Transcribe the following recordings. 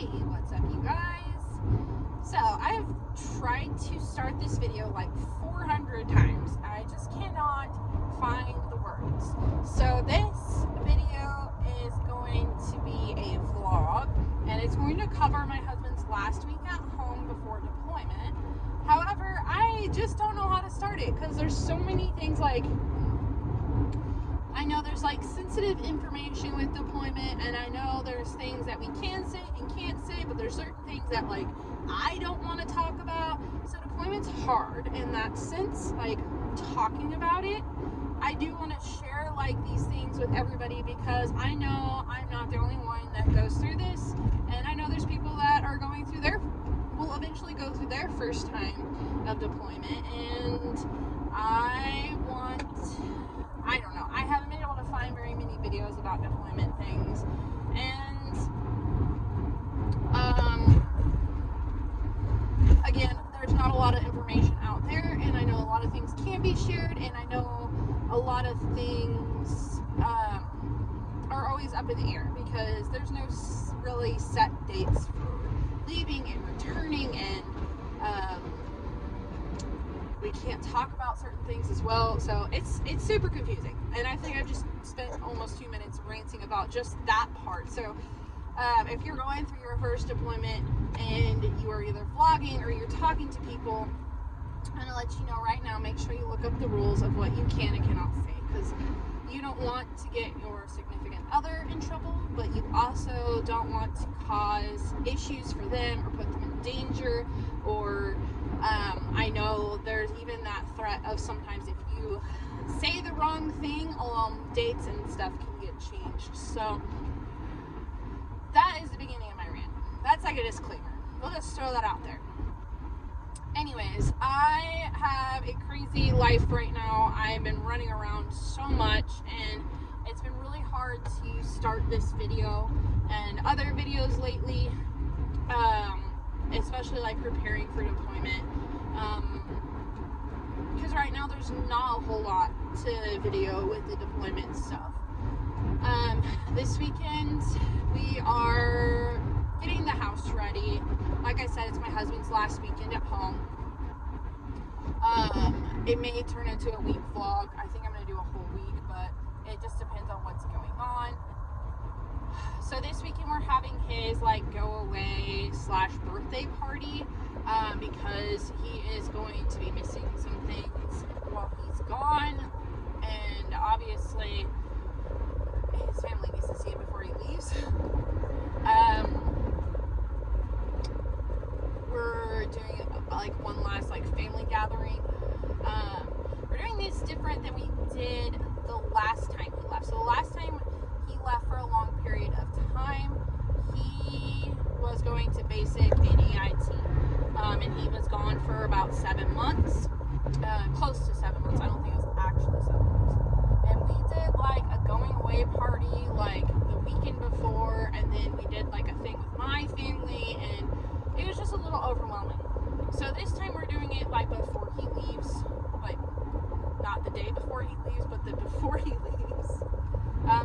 What's up, you guys? So, I've tried to start this video like 400 times. I just cannot find the words. So, this video is going to be a vlog, and it's going to cover my husband's last week at home before deployment. However, I just don't know how to start it because there's so many things like... I know there's like sensitive information with deployment, and I know there's things that we can say and can't say, but there's certain things that like I don't want to talk about. So deployment's hard in that sense, like talking about it. I do want to share like these things with everybody because I know I'm not the only one that goes through this, and I know there's people that are going through will eventually go through their first time of deployment, and I don't know. I haven't been able to find very many videos about deployment things, and again, there's not a lot of information out there, and I know a lot of things can be shared, and I know a lot of things are always up in the air because there's no really set dates for leaving and returning, and we can't talk about certain things as well, so it's super confusing, and I think I've just spent almost 2 minutes ranting about just that part. So if you're going through your first deployment and you are either vlogging or you're talking to people, I'm gonna let you know right now, make sure you look up the rules of what you can and cannot say, because you don't want to get your significant other in trouble, but you also don't want to cause issues for them or put them in danger, or I know there's even that threat of sometimes if you say the wrong thing, dates and stuff can get changed. So that is the beginning of my rant. That's like a disclaimer. We'll just throw that out there. Anyways, I have a crazy life right now. I've been running around so much, and it's been really hard to start this video and other videos lately, especially like preparing for deployment, because right now there's not a whole lot to video with the deployment stuff. This weekend we are getting the house ready. Like I said, it's my husband's last weekend at home. It may turn into a week vlog. I think I'm going to do a whole week, but it just depends on what's going on. So this weekend we're having his like go away / birthday party, because he is going to be missing some things while he's gone, and obviously his family needs to see him before he leaves. We're doing like one last like family gathering. We're doing this different than we did the last time he left. So the last time he left for a long period of time, he was going to basic and EIT, and he was gone for about 7 months, close to 7 months. I don't think it was actually 7 months. And we did like a going away party like the weekend before, and then we did like a thing with my family, and it was just a little overwhelming. So this time we're doing it like before he leaves, like not the day before he leaves, but the before he leaves.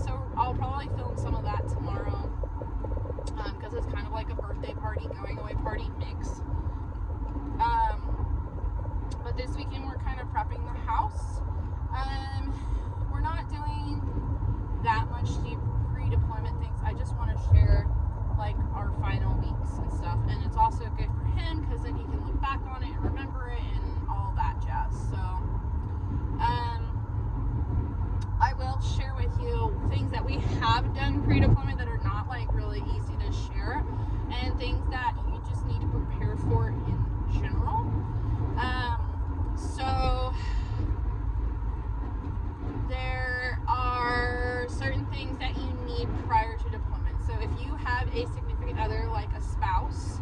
So I'll probably film some of that tomorrow, because it's kind of like a birthday party, going away party mix. But this weekend we're kind of prepping the house. We're not doing that much deep pre-deployment things. I just want to share like our final weeks and stuff, and it's also good for him because then he can look back on it and remember it and all that jazz. So I will share with you things that we have done pre-deployment that are not like really easy to share, and things that you just need to prepare for in general. So there are certain things that you need prior to deployment. So if you have a significant other, like a spouse,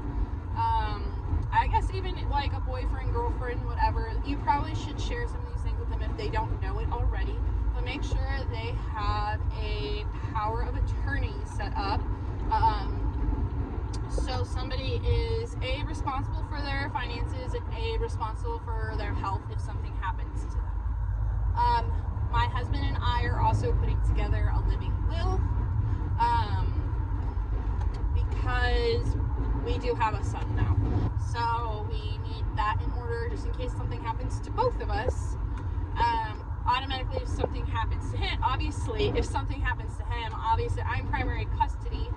I guess even like a boyfriend, girlfriend, whatever, you probably should share some of these things with them if they don't know it already. But make sure they have a power of attorney set up. So somebody is A, responsible for their finances, and A, responsible for their health if something happens to them. My husband and I are also putting together a living will, because we do have a son now. So we need that in order just in case something happens to both of us. Automatically, if something happens to him, obviously, if something happens to him, obviously I'm primary custody.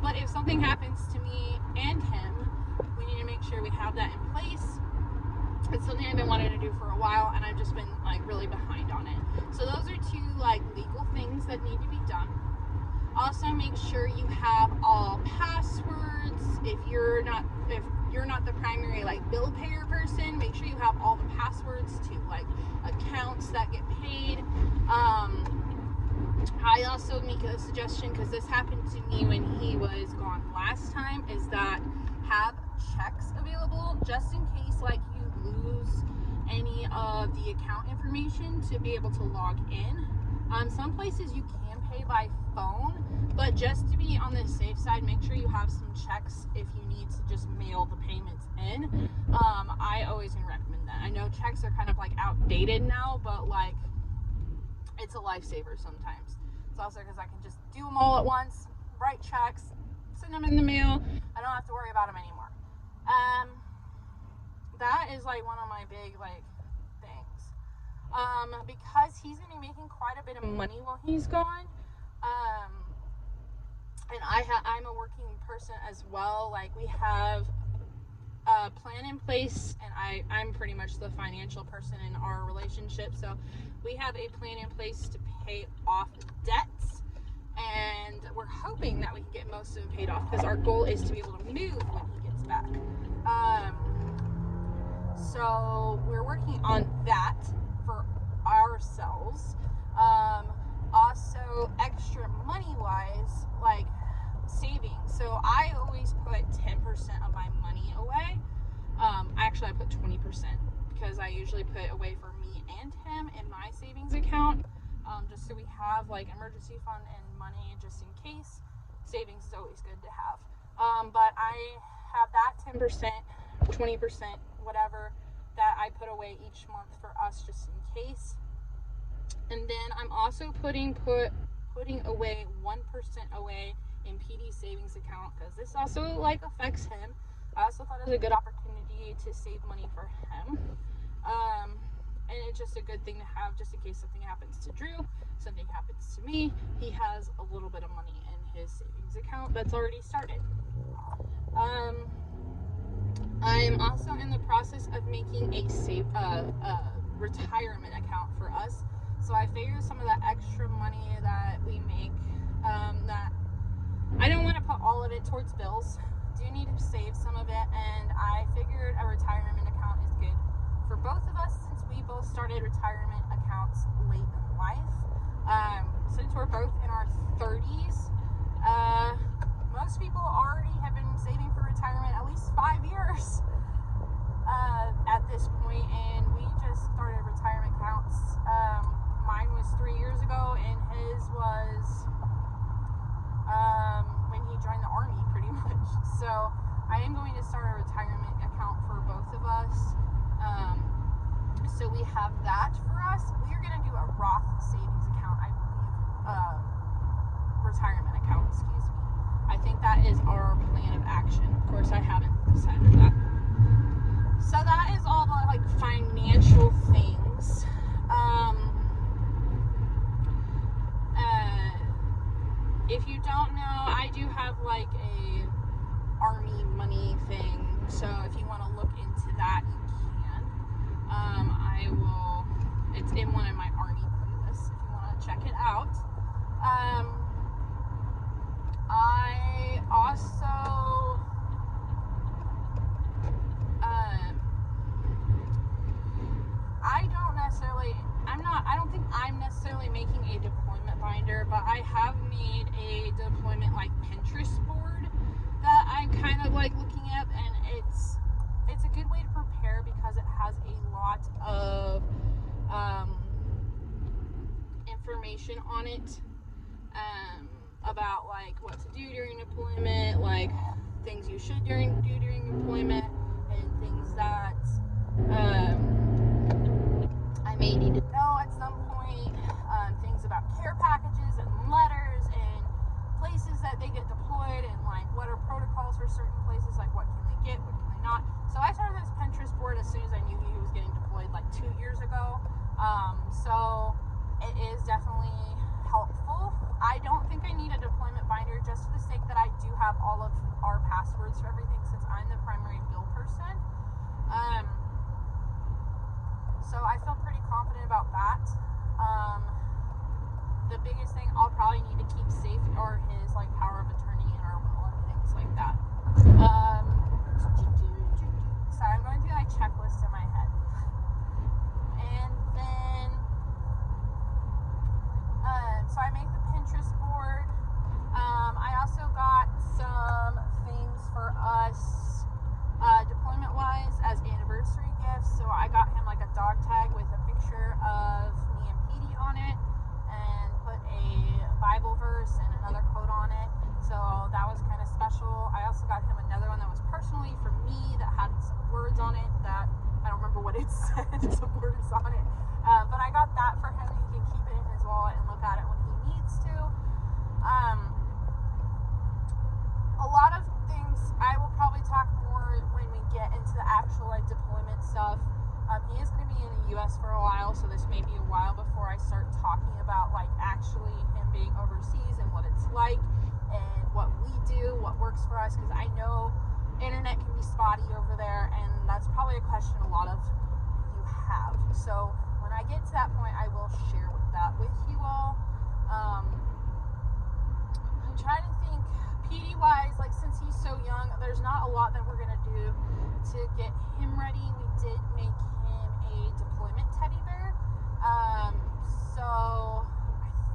But if something happens to me and him, we need to make sure we have that in place. It's something I've been wanting to do for a while, and I've just been like really behind on it. So those are two like legal things that need to be done. Also, make sure you have all passwords. If you're not the primary like bill payer person, make sure you have all the passwords to like accounts that get paid. I also make a suggestion, because this happened to me when he was gone last time, is that have checks available just in case like you lose any of the account information to be able to log in. Some places you can pay by phone, but just to be on the safe side, make sure you have some checks if you need to just mail the payments in. I always recommend that. I know checks are kind of like outdated now, but like it's a lifesaver sometimes. It's also because I can just do them all at once, write checks, send them in the mail. I don't have to worry about them anymore. That is like one of my big like things. Because he's gonna be making quite a bit of money while he's gone. And I'm a working person as well. Like we have a plan in place, and I'm pretty much the financial person in our relationship. So we have a plan in place to pay off debts, and we're hoping that we can get most of them paid off, because our goal is to be able to move when he gets back. So we're working on that for ourselves. Also, extra money-wise, like savings. So I always put 10% of my money away. Actually, I put 20%, because I usually put away for me and him in my savings account, just so we have like emergency fund and money just in case. Savings is always good to have. But I have that 10%, 20%, whatever, that I put away each month for us just in case. And then I'm also putting away 1% away in PD savings account, because this also like affects him. I also thought it was a good opportunity to save money for him. And it's just a good thing to have just in case something happens to Drew, something happens to me. He has a little bit of money in his savings account that's already started. I'm also in the process of making a retirement account for us. So I figured some of that extra money that we make, that I don't want to put all of it towards bills. Do need to save some of it, and I figured a retirement account is good for both of us, since we both started retirement accounts late in life. Since we're both in our 30s, most people already have been saving for retirement at least 5 years at this point, and we just started retirement accounts. Mine was 3 years ago, and his was when he joined the Army, pretty much. So I am going to start a retirement account for both of us. So we have that for us. We are going to do a Roth savings account, I believe. Retirement account, excuse me. I think that is our plan of action. Of course, I haven't decided that. So that is all the like financial things. If you don't know, I do have like a Army money thing. So if you want to look into that, you can. I will. It's in one of my Army playlists if you want to check it out. I also I don't think I'm necessarily making a deployment binder, but I have made a deployment like Pinterest board that I'm kind of like looking at, and it's a good way to prepare because it has a lot of information on it, about like what to do during deployment, like things you should do during deployment, and things that I may need to know at some point, things about care packages and letters and places that they get deployed, and like what are protocols for certain places. Like So it is definitely helpful. I don't think I need a deployment binder, just for the sake that I do have all of our passwords for everything, since I'm the primary bill person. So I feel pretty confident about that. The biggest thing I'll probably need to keep safe are his like power of attorney and our will and things like that. Sorry, I'm going through my checklist in my head. And then so I make the Pinterest board. I also got some things for us deployment wise as anniversary gifts. So I got him like a dog tag with a picture of me and Petey on it, and put a Bible verse and another quote on it. So that was kind of special. I also got him another one that was personally for me that had some words on it that I don't remember what it said, some words on it. But I got that for him. He can keep it in his wallet and look at it when he needs to. A lot of things I will probably talk more when we get into the actual like deployment stuff. He is going to be in the U.S. for a while, so this may be a while before I start talking about like actually him being overseas and what it's like and what we do, what works for us, because I know internet can be spotty over there, and that's probably a question a lot of you have. So when I get to that point, I will share that with you all. I'm trying to think PD wise, like since he's so young, there's not a lot that we're gonna do to get him ready. We did make him a deployment teddy bear. So I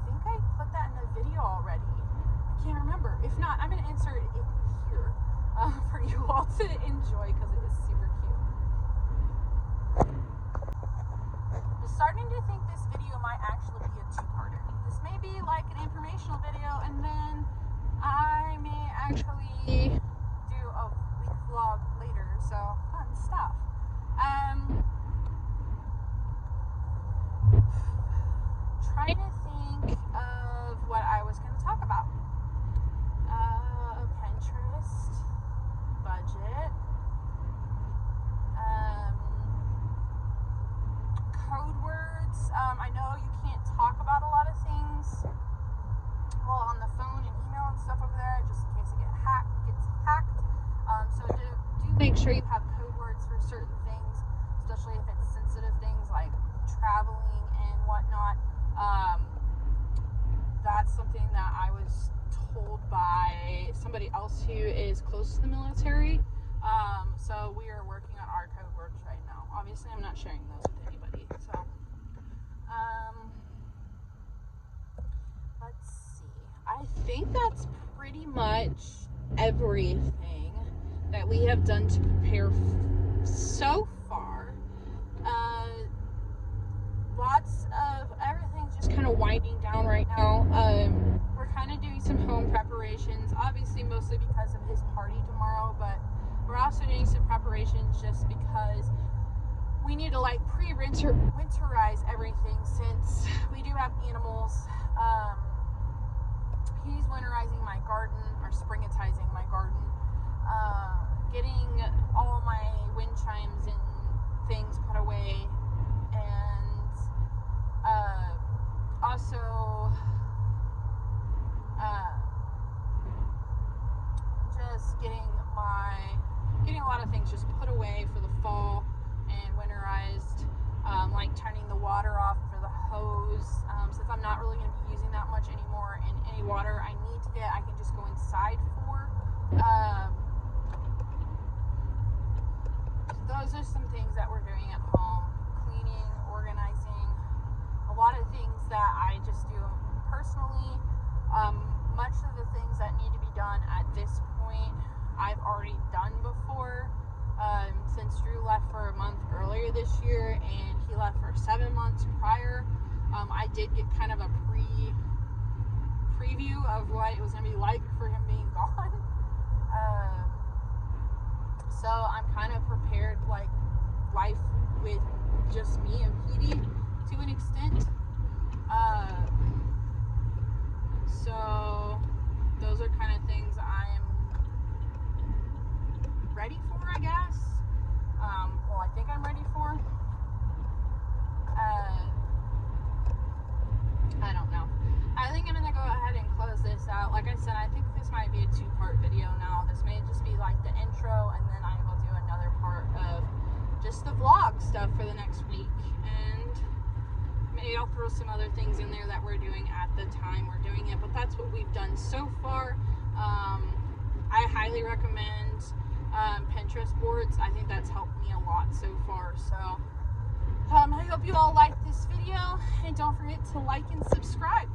think I put that in a video already. I can't remember. If not, I'm gonna insert it here for you all to enjoy because it is super cute. I'm starting to think this video might actually be a two-parter. This may be like an informational video, and then I may actually do a week vlog later, so fun stuff. Trying to think of what I was going to talk about. Pinterest, budget, code words. I know you can't talk about a lot of things on the phone and email and stuff over there, just in case it gets hacked. So do make sure you have code words for certain things, especially if it's sensitive things like traveling and whatnot. That's something that I was told by somebody else who is close to the military. So we are working on our code words right now. Obviously, I'm not sharing those with anybody. So, let's see. I think that's pretty much everything that we have done to prepare so far. Lots of everything's just kind of winding down right now. We're kind of doing some home preparations, obviously mostly because of his party tomorrow, but we're also doing some preparations just because we need to like winterize everything, since we do have animals. He's winterizing my garden, or springitizing my garden, getting all my wind chimes and things put away, and also just getting a lot of things just put away for the fall and winterized, like turning the water off for the hose, since I'm not really going to be using that much anymore, and any water I need to get I can just go inside for. Those are some things that we're doing at home: cleaning, organizing, a lot of things that I just do personally. Much of the things that need to be done at this point I've already done before, since Drew left for a month earlier this year and he left for 7 months prior. I did get kind of a preview of what it was going to be like for him being gone. So I'm kind of prepared, like life with just me and Petey to an extent. So those are kind of things I am ready for, I guess. Well, I think I'm ready for. close this out. Like I said, I think this might be a 2-part video now. This may just be like the intro, and then I will do another part of just the vlog stuff for the next week. And maybe I'll throw some other things in there that we're doing at the time we're doing it. But that's what we've done so far. I highly recommend Pinterest boards. I think that's helped me a lot so far. So I hope you all liked this video, and don't forget to like and subscribe.